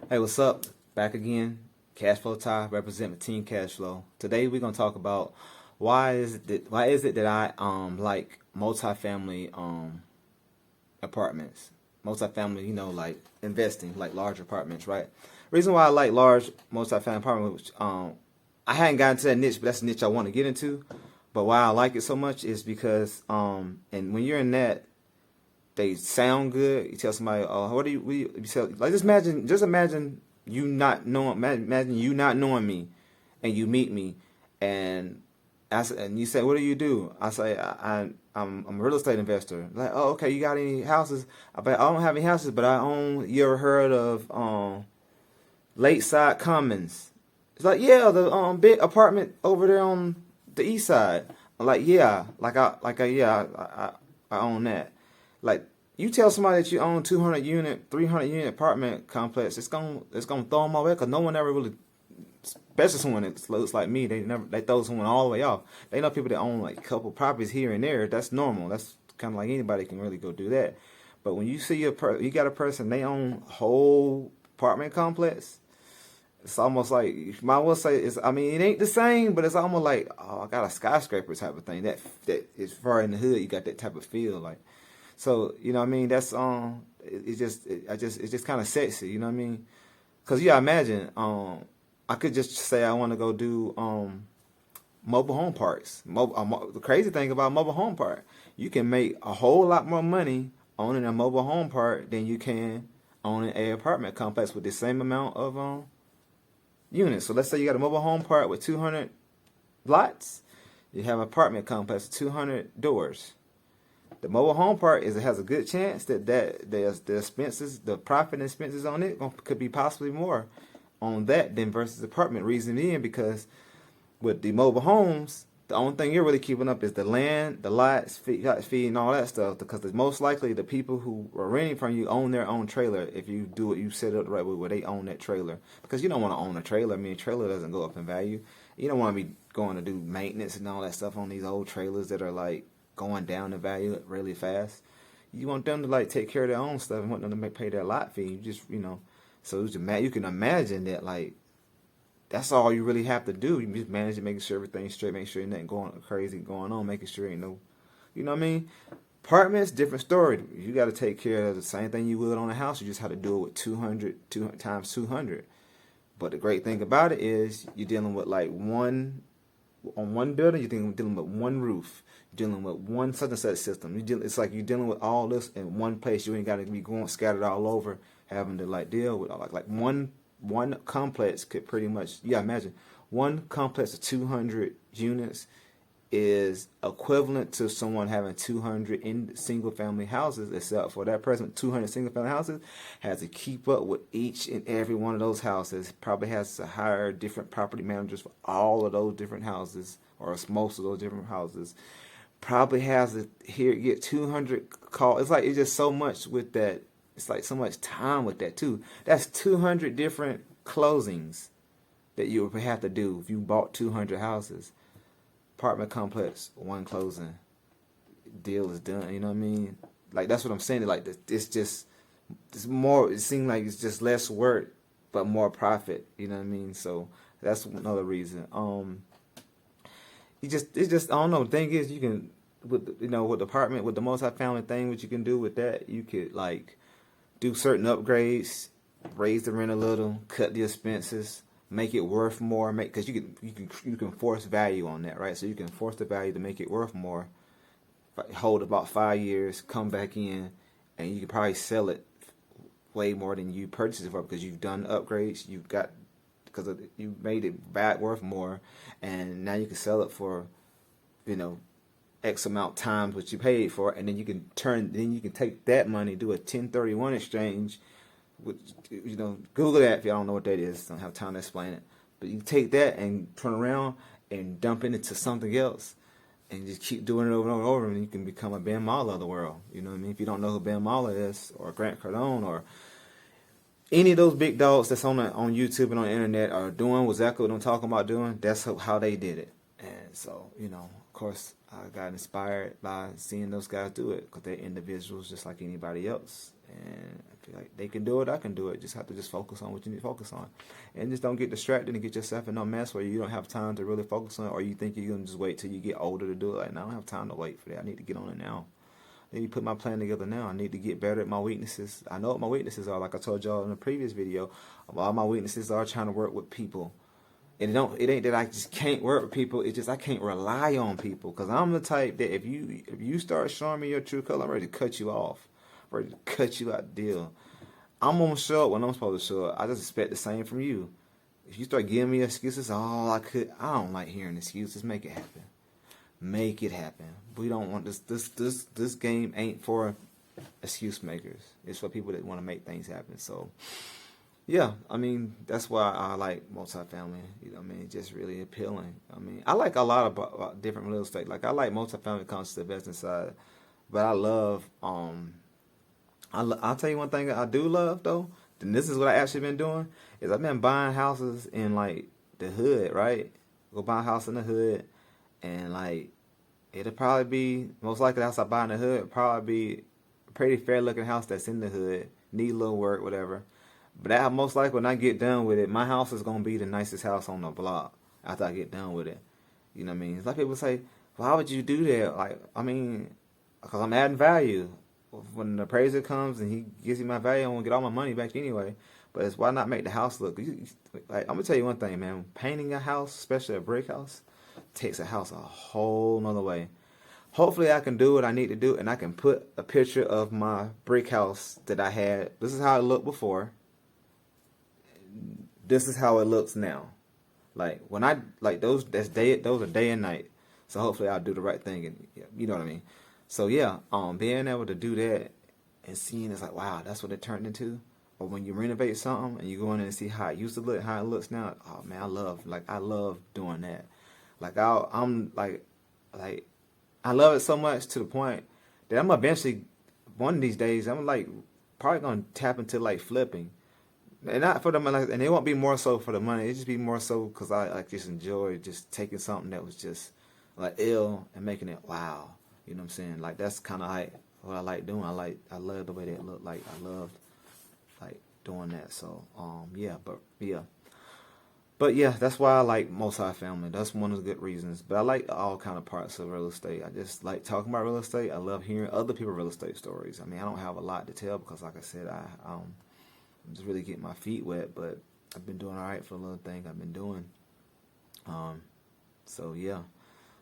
Hey, what's up? Back again. Cash Flow Ty, representing Team Cash Flow. Today we're gonna talk about why is it that I like multifamily apartments. Multifamily, like investing, like large apartments, right? Reason why I like large multifamily apartments, I hadn't gotten to that niche, but that's the niche I want to get into. But why I like it so much is because and when you're in that, they sound good. You tell somebody, "Oh, what do you tell?" Like just imagine imagine you not knowing me, and you meet me, and and you say, "What do you do?" I say, I'm a real estate investor." Like, "Oh, okay. You got any houses?" I bet I don't have any houses, but I own. You ever heard of Lakeside Commons? It's like, yeah, the big apartment over there on the east side. I'm like, yeah, I own that. Like, you tell somebody that you own 200 unit, 300 unit apartment complex, it's gonna throw them away because no one ever really, especially someone that looks like me, they throw someone all the way off. They know people that own like a couple properties here and there. That's normal. That's kind of like anybody can really go do that. But when you see you got a person, they own whole apartment complex. It's almost like, you might well say, I mean, it ain't the same, but it's almost like, oh, I got a skyscraper type of thing. That is far in the hood. You got that type of feel, like. So, you know what I mean? That's it's just kind of sexy, you know what I mean? Cause yeah, imagine I could just say I want to go do mobile home parks. The crazy thing about mobile home park, you can make a whole lot more money owning a mobile home park than you can owning a apartment complex with the same amount of units. So let's say you got a mobile home park with 200 lots. You have an apartment complex with 200 doors. The mobile home park has a good chance that the expenses, the profit and expenses on it could be possibly more on that than versus apartment. Reason being because with the mobile homes, the only thing you're really keeping up is the land, the lots, fee, and all that stuff. Because it's most likely the people who are renting from you own their own trailer. If you do it, you set it up the right way where they own that trailer. Because you don't want to own a trailer. I mean, a trailer doesn't go up in value. You don't want to be going to do maintenance and all that stuff on these old trailers that are like going down in value really fast. You want them to like take care of their own stuff and want them to pay their lot fee. You just so you can imagine that like that's all you really have to do. You just manage it, making sure everything's straight, make sure nothing going crazy going on, making sure ain't no, you know what I mean. Apartments, different story. You got to take care of the same thing you would on a house. You just have to do it with 200 times 200. But the great thing about it is you're dealing with like one building, you're dealing with one roof, you're dealing with one such and such system. It's like you're dealing with all this in one place. You ain't got to be going scattered all over, having to like deal with like one complex could pretty much, imagine one complex of 200 units is equivalent to someone having 200 in single family houses, except for that person 200 single family houses has to keep up with each and every one of those houses, probably has to hire different property managers for all of those different houses or most of those different houses, probably has to get 200 calls. It's just so much with that. It's like so much time with that too. That's 200 different closings that you would have to do if you bought 200 houses. Apartment complex, one closing, deal is done. You know what I mean? Like that's what I'm saying. Like it's more. It seems like it's just less work, but more profit. You know what I mean? So that's another reason. It's just I don't know. The thing is, you can with the apartment with the multifamily thing, what you can do with that, you could like do certain upgrades, raise the rent a little, cut the expenses, make it worth more, because you can force value on that, right? So you can force the value to make it worth more, hold about 5 years, come back in, and you can probably sell it way more than you purchased it for because you've done upgrades, because you made it back worth more, and now you can sell it for, X amount times what you paid for, and then you can take that money, do a 1031 exchange. Google that if y'all don't know what that is. Don't have time to explain it. But you take that and turn around and dump it into something else, and just keep doing it over and over and over, and you can become a Ben Mala of the world. You know what I mean? If you don't know who Ben Mala is, or Grant Cardone, or any of those big dogs that's on YouTube and on the internet are doing exactly what I'm talking about doing, that's how they did it. And so, of course, I got inspired by seeing those guys do it because they're individuals just like anybody else. And I feel like they can do it, I can do it. Just have to just focus on what you need to focus on. And just don't get distracted and get yourself in no mess where you don't have time to really focus on it, or you think you're going to just wait till you get older to do it. Like, no, I don't have time to wait for that. I need to get on it now. I need to put my plan together now. I need to get better at my weaknesses. I know what my weaknesses are. Like I told y'all in the previous video, all my weaknesses are trying to work with people. And it ain't that I just can't work with people. It's just I can't rely on people. Because I'm the type that if you start showing me your true color, I'm ready to cut you off. I'm ready to cut you out the deal. I'm going to show up when I'm supposed to show up. I just expect the same from you. If you start giving me excuses, I don't like hearing excuses. Make it happen. Make it happen. We don't want this game ain't for excuse makers. It's for people that want to make things happen. So yeah, I mean, that's why I like multifamily. You know what I mean? Just really appealing. I mean, I like a lot of different real estate. Like, I like multifamily comes to the investing side. But I love, I'll tell you one thing that I do love, though, and this is what I actually been doing, is I've been buying houses in, like, the hood, right? Go buy a house in the hood, and, like, it'll probably be, most likely the house I buy in the hood, probably be a pretty fair-looking house that's in the hood, need a little work, whatever. But that most likely when I get done with it, my house is going to be the nicest house on the block after I get done with it. You know what I mean? It's like people say, why would you do that? Like, I mean, because I'm adding value. When the appraiser comes and he gives me my value, I'm going to get all my money back anyway. But it's why not make the house look? Like, I'm going to tell you one thing, man. Painting a house, especially a brick house, takes a house a whole nother way. Hopefully I can do what I need to do, and I can put a picture of my brick house that I had. This is how it looked before. This is how it looks now. Like, when I, like, those are day and night. So hopefully I'll do the right thing, and you know what I mean. So yeah, being able to do that and seeing it's like, wow, that's what it turned into. Or when you renovate something and you go in and see how it used to look, how it looks now. Oh man, I love doing that. Like, I'm like I love it so much to the point that I'm eventually, one of these days, I'm like probably gonna tap into like flipping. And not for the money, and it won't be more so for the money. It just be more so because I like just enjoy just taking something that was just like ill and making it wow. You know what I'm saying? Like, that's kind of like what I like doing. I love the way that it looked. Like, I love like doing that. So but yeah, that's why I like multifamily. That's one of the good reasons. But I like all kind of parts of real estate. I just like talking about real estate. I love hearing other people's real estate stories. I mean, I don't have a lot to tell because, like I said, I'm just really getting my feet wet. But I've been doing all right for the little thing I've been doing. So yeah,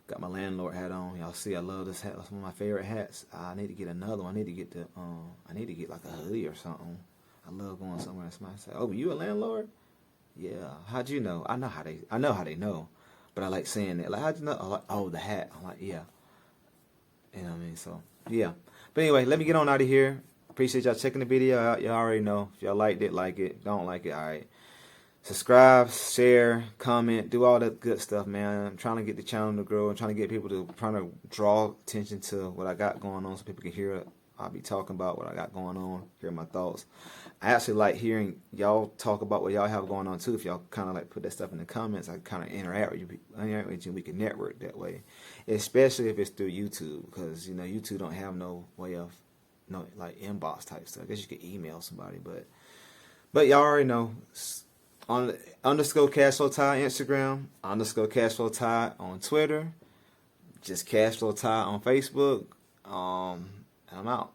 got my landlord hat on. Y'all see, I love this hat. That's one of my favorite hats. I need to get another one. I need to get like a hoodie or something. I love going somewhere and somebody say, "Oh, you a landlord?" Yeah. How'd you know? I know how they know, but I like saying that. Like, how'd you know? I'm like, oh, the hat. I'm like, yeah. You know what I mean? So yeah. But anyway, let me get on out of here. Appreciate y'all checking the video out. Y'all already know. If y'all liked it, like it. Don't like it, all right. Subscribe, share, comment, do all that good stuff, man. I'm trying to get the channel to grow. I'm trying to get people to, trying to draw attention to what I got going on so people can hear it. I'll be talking about what I got going on, hear my thoughts. I actually like hearing y'all talk about what y'all have going on too. If y'all kind of like put that stuff in the comments, I kind of interact with you. We can network that way, especially if it's through YouTube, because YouTube don't have no way of like inbox type stuff. I guess you could email somebody, but y'all already know. On _ Cashflow Ty Instagram, _ Cashflow Ty on Twitter, just Cashflow Ty on Facebook. And I'm out.